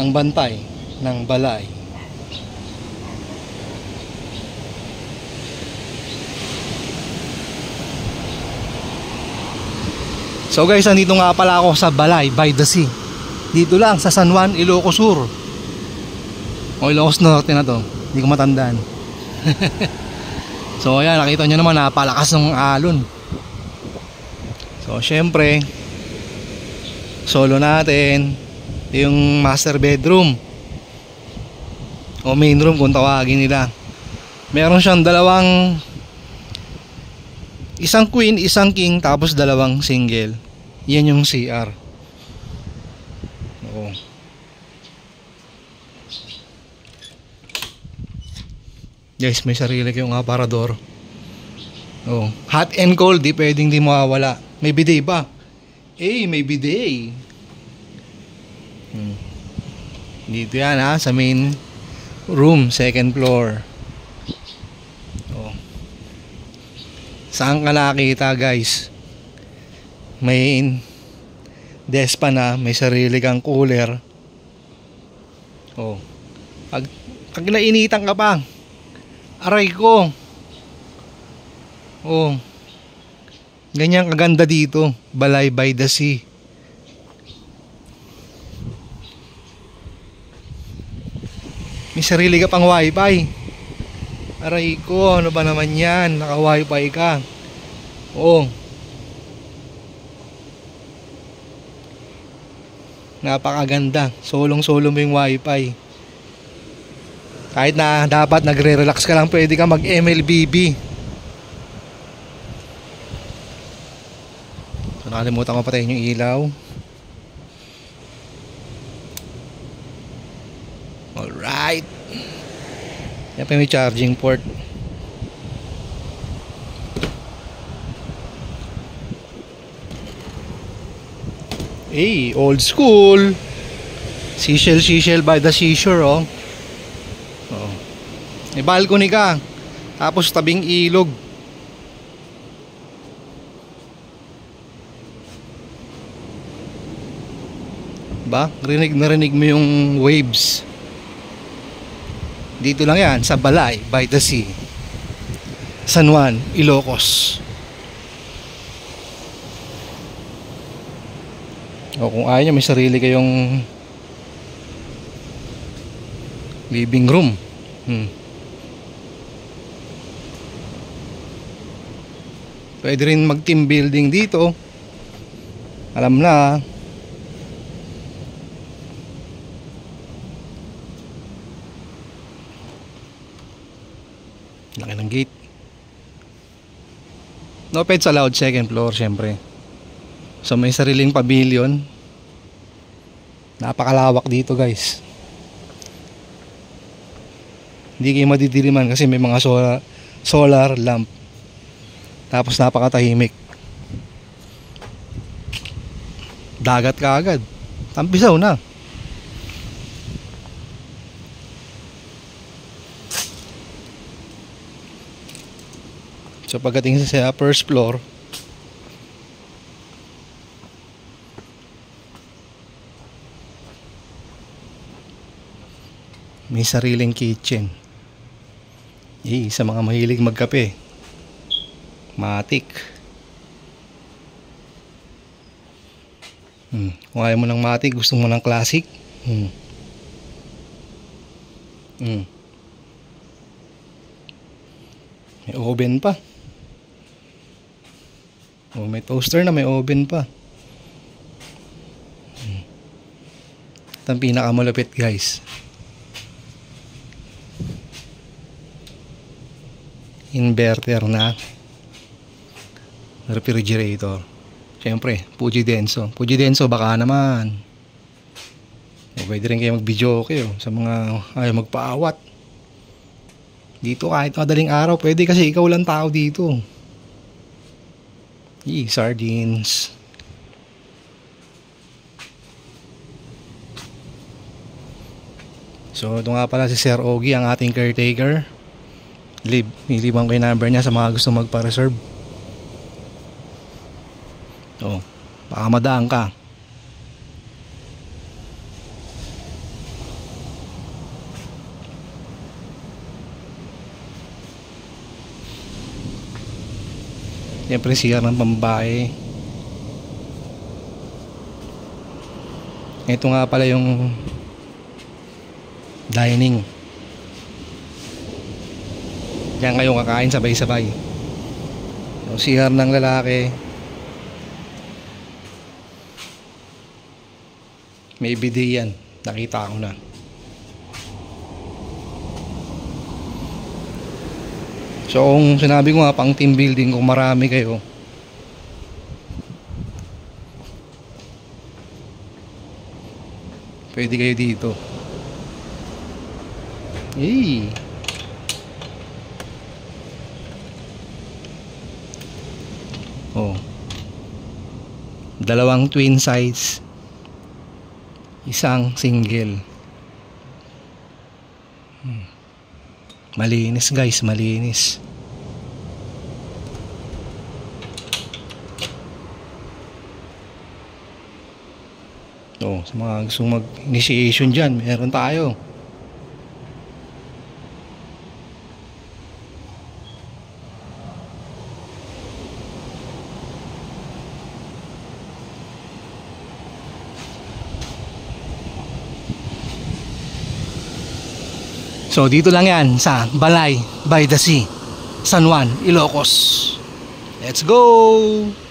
ang bantay ng balay. So guys, andito nga pala ako sa Balay by the Sea. Dito lang sa San Juan, Ilocos Sur o Ilocos Norte na to, hindi ko matandaan. So ayan, nakita nyo naman, napalakas ng alon. So syempre, solo natin. Ito yung master bedroom o main room kung tawagin nila. Meron siyang dalawang, isang queen, isang king, tapos dalawang single. Yan yung CR. Oo. Guys, may sarili kayong aparador. Oh, hot and cold, di pwedeng di mawawala. May bidet ba? May bidet. Dito yan ha, sa main room, second floor. Oh. Saan ka nakita guys? May desk pa na, may sarili kang cooler. Oh. Pag nainitan ka pa, aray ko. Oh. Ganyan kaganda dito, Balay by the Sea. May sarili ka pang wifi. Aray ko, ano ba naman yan? Naka wifi ka. Oo. Napakaganda. Solong-solo mo yung wifi. Kahit na dapat nagre-relax ka lang, pwede ka mag-MLBB. So nakalimutan ko patayin yung ilaw. Alright. Yan pa may charging port. Old school. Seashell by the seashore, oh. Oh. May balcony ka. Tapos tabing ilog. Ba? Narinig mo yung waves. Dito lang yan sa Balay by the Sea, San Juan, Ilocos. O kung ayaw nyo, may sarili kayong living room. Pwede rin mag team building dito. Alam na. Laki ng gate. No pets allowed, second floor syempre. So may sariling pavilion. Napakalawak dito guys. Hindi kayo madidiliman kasi may mga solar lamp. Tapos napakatahimik. Dagat ka agad. Tampisaw na. So pagdating sa first floor, may sariling kitchen. Sa mga mahilig magkape, matik. Kung ayaw mo ng matik, gusto mo ng classic. May oven pa. May toaster na, may oven pa. Ito ang pinakamalupit guys. Inverter na refrigerator. Siyempre, Fuji Denso. Fuji Denso baka naman. Pwede rin kayo mag-video kayo sa mga ayaw magpaawat. Dito kahit madaling araw, pwede kasi ikaw lang tao dito. Sardines. So ito nga pala si Sir Ogie, ang ating caretaker. Nilibang ko yung number niya sa mga gusto magpa-reserve. Baka madaan ka. Siyempre CR ng pambae. Ito nga pala yung dining. Diyan kayo kakain sabay-sabay. So, CR ng lalaki. May bidet yan. Nakita ko na. So kung sinabi ko nga pang team building, kung marami kayo, pwede kayo dito. Hey. Oh. Dalawang twin size, isang single. Malinis guys, malinis. So, sa mga gusto mag-initiation dyan, meron tayo. So dito lang yan sa Balay by the Sea, San Juan, Ilocos. Let's go!